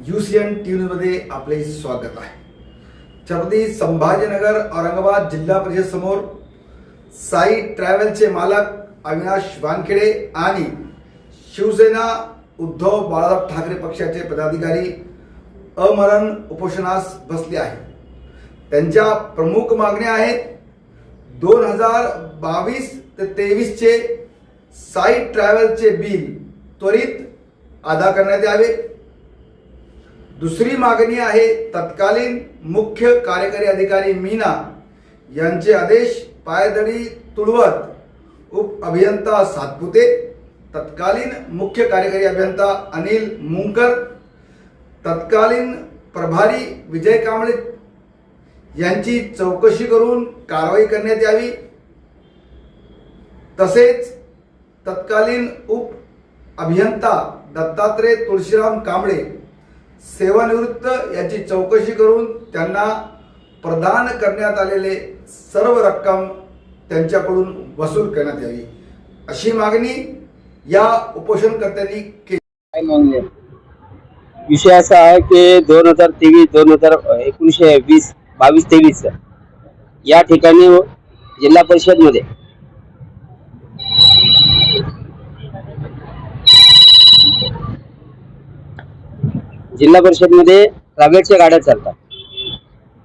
UCN TV मध्ये आपले स्वागत आहे। छत्रपती संभाजीनगर औरंगाबाद जिल्हा परिषद समोर साई ट्रॅव्हलचे मालक अविनाश वानखेडे आणि शिवसेना उद्धव बाळासाहेब ठाकरे पक्षाचे पदाधिकारी अमरण उपोषणास बसले आहेत। त्यांच्या प्रमुख मागण्या आहेत 2022 ते 23 चे साई ट्रॅव्हलचे बिल त्वरित अदा करण्यात यावे। दुसरी मागणी आहे तत्कालीन मुख्य कार्यकारी अधिकारी मीना यांचे आदेश पायदळी तुडवत उप अभियंता सातपुते, तत्कालीन मुख्य कार्यकारी अभियंता अनिल मुंकर, तत्कालीन प्रभारी विजय कांबळे यांची चौकशी करून कारवाई करण्यात यावी। तसेच तत्कालीन उप अभियंता दत्तात्रय तुळशीराम कांबळे सेवानिवृत्त याची चौकशी करून त्यांना प्रदान करण्यात आलेले सर्व रक्कम त्यांच्याकडून वसूल करण्यात यावी, अशी मागणी या उपोषणकर्त्यांनी केली। विषय असा आहे की 2023 या ठिकाणी जिल्हा परिषद मध्ये ट्रॅव्हल्सच्या गाड्या चालतात।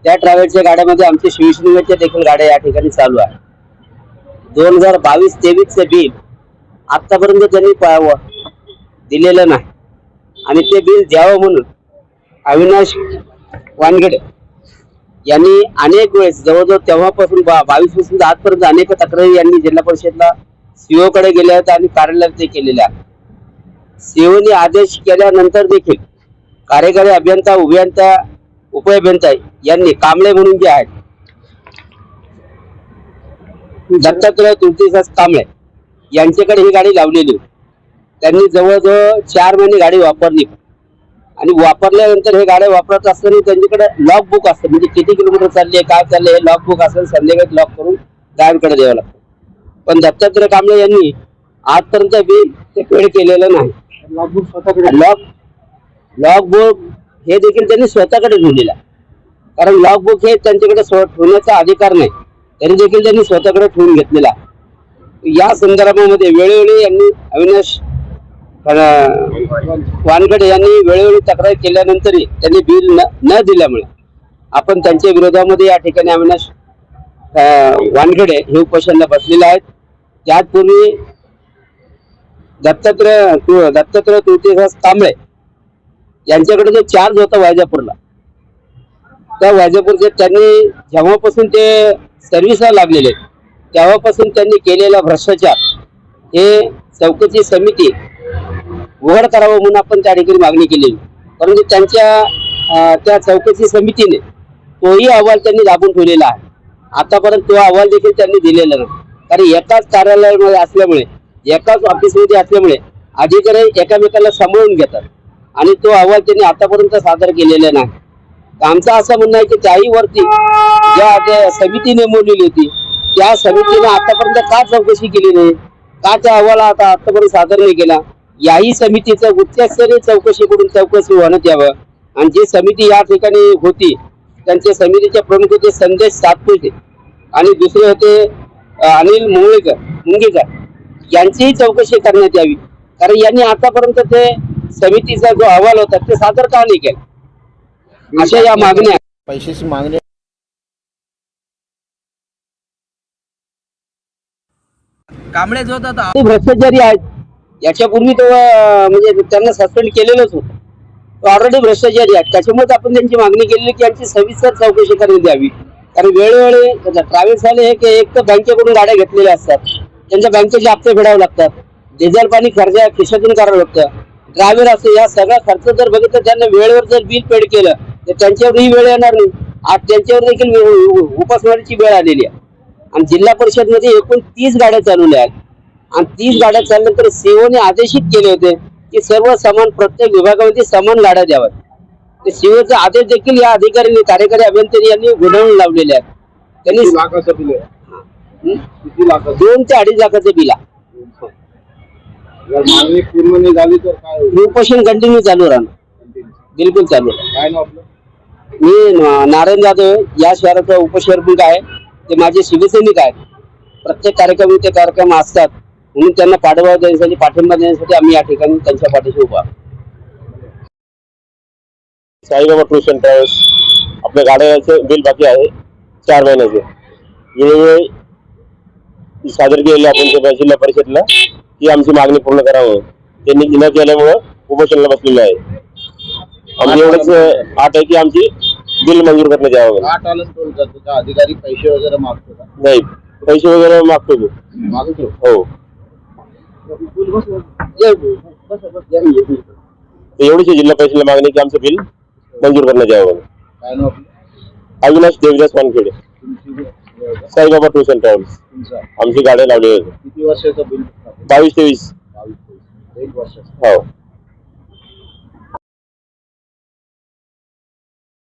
त्या ट्रॅव्हल्सच्या गाड्यामध्ये आमच्या शिवसेनेच्या देखील गाड्या या ठिकाणी चालू आहे। 2022-23 चे बिल आतापर्यंत त्यांनी दिलेलं नाही आणि ते बिल द्यावं म्हणून अविनाश वानखेडे यांनी अनेक वेळेस जवळजवळ तेव्हापासून 22 पासून आजपर्यंत अनेक तक्रारी यांनी जिल्हा परिषदला सीओ कडे गेल्या आहेत आणि कार्यालयात ते केलेल्या आहेत। सीओनी आदेश केल्यानंतर देखील कार्यकारी अभियंता उपअभियंता यांनी कांबळे म्हणून जे आहेत दत्तात्रय तुळशीदास कांबळे यांच्याकडे ही गाडी लावलेली होती। त्यांनी जवळजवळ 4 महिने गाडी वापरली आणि वापरल्यानंतर हे गाड्या वापरत असताना त्यांच्याकडे लॉक बुक असतं, म्हणजे किती किलोमीटर चालले काय चालले हे लॉक बुक असेल, संध्याकाळी लॉक करून ड्रायव्हरकडे द्यावं लागतं। पण दत्तात्रय कांबळे यांनी आजपर्यंत बिल ते पेड केलेलं नाही। लॉक बुक हे देखील त्यांनी स्वतःकडे ठेवलेलं आहे, कारण लॉक बुक हे त्यांच्याकडे ठेवण्याचा अधिकार नाही, तरी देखील त्यांनी स्वतःकडे ठेवून घेतलेला आहे। या संदर्भामध्ये वेळोवेळी यांनी अविनाश वानखेडे यांनी वेळोवेळी तक्रार केल्यानंतरही त्यांनी बिल न दिल्यामुळे आपण त्यांच्या विरोधामध्ये या ठिकाणी अविनाश वानखेडे हे उपोषणाला बसलेले आहेत। त्यापूर्वी दत्तात्रय तुळशीदास कांबळे यांच्याकडे जो चार्ज होता वैजापूरला, त्या वैजापूरचे त्यांनी जेव्हापासून ते सर्व्हिसला लागलेले तेव्हापासून त्यांनी केलेला भ्रष्टाचार हे चौकशी समिती उघड करावं म्हणून आपण त्या ठिकाणी मागणी केलेली, परंतु त्यांच्या त्या चौकशी समितीने तोही अहवाल त्यांनी दाबून ठेवलेला आहे। आतापर्यंत तो अहवाल देखील त्यांनी दिलेला नाही, कारण एकाच कार्यालयामध्ये असल्यामुळे, एकाच ऑफिसमध्ये असल्यामुळे अधिकारी एकामेकाला सांभाळून घेतात आणि तो अहवाल त्यांनी आतापर्यंत सादर केलेला नाही। आमचं असं म्हणणं आहे की त्याही वरती ज्या समिती नेमवलेली होती त्या समितीने आतापर्यंत का चौकशी केली नाही, का त्या अहवाल आतापर्यंत सादर नाही केला, याही समितीचं उच्चस्तरीय चौकशी होण्यात यावं। आणि जी समिती या ठिकाणी होती त्यांच्या समितीचे प्रमुख होते संदेश सातपुते आणि दुसरे होते अनिल मुंगेकर यांचीही चौकशी करण्यात यावी, कारण यांनी आतापर्यंत ते समितीचा जो अहवाल होता ते सादर का नाही केला, अशा या मागण्या पैशाची मागणी कांबळे जो होता तो भ्रष्टाचारी आहेत। याच्यापूर्वी तो म्हणजे त्यांना सस्पेंड केलेलंच होतं, तो ऑलरेडी भ्रष्टाचारी आहेत। त्याच्यामुळे आपण त्यांची मागणी केलेली की यांची सविस्तर चौकशी करण्यात यावी, कारण वेळोवेळी ट्रॅव्हल्सवाले हे एक तर बँकेकडून गाड्या घेतलेल्या असतात, त्यांच्या बँकेचे हप्ते फेडावे लागतात, डिझेल पाणी खर्च खिशातून करावं लागतं, ड्रायव्हर असतो, या सगळा खर्च जर बघितलं त्यांना वेळेवर जर बिल पेड केलं तर त्यांच्यावरही वेळ येणार नाही। आज त्यांच्यावर देखील उपासमारीची वेळ आलेली आहे आणि जिल्हा परिषद मध्ये एकूण 30 गाड्या चालवल्या आहेत आणि 30 गाड्या चालल्यानंतर सीओने आदेशित केले होते की सर्व समान प्रत्येक विभागामध्ये समान गाड्या द्याव्यात। ते सीओचे आदेश देखील या अधिकाऱ्यांनी कार्यकारी अभियंते यांनी गुंडाळून लावलेले आहेत। त्यांनी 2 ते 2.5 लाखाचे बिल आहे। जर मागणी पूर्ण नाही झाली तर काय उपोषण कंटिन्यू चालू राहणार। बिलकुल चालू आहे. काय नाव आपलं? मी नारायण जाधव या शहराचा उपशहरप्रमुख आहे. ते माझे शिवसैनिक आहेत. प्रत्येक कार्यक्रम ते कार्यक्रम असतात म्हणून त्यांना पाठिंबा देण्यासाठी आम्ही या ठिकाणी त्यांच्या पाठीशी उभा आहोत. साईबाबा टूर्स अँड ट्रॅव्हल्स आपल्या गाड्याचे बिल बाकी आहे 4 महिन्याचे. वेळोवेळी सादर केलेले आपण ते जिल्हा परिषदला की आमची मागणी पूर्ण करावं. त्यांनी न केल्यामुळं उपोषणाला बसलेलं आहे. आमची एवढंच आठ आहे की आमची बिल मंजूर करण्यात यावं. 8 आलं टोल करतो का अधिकारी पैसे वगैरे मागतो का? नाही, पैसे वगैरे मागतो तो. मागतो. हो, एवढीच जिल्हा परिषदेला मागणी की आमचं बिल मंजूर करण्यात यावं. काय नाव आपलं? अविनाश देवदास वानखेडे, तुमची साईबाबा टूर्स अँड ट्रॅव्हल्स. तुमचा आमची गाड्या लावली होती किती वर्षाचं बिल? 22-23. 22 1 वर्षाचं. हो.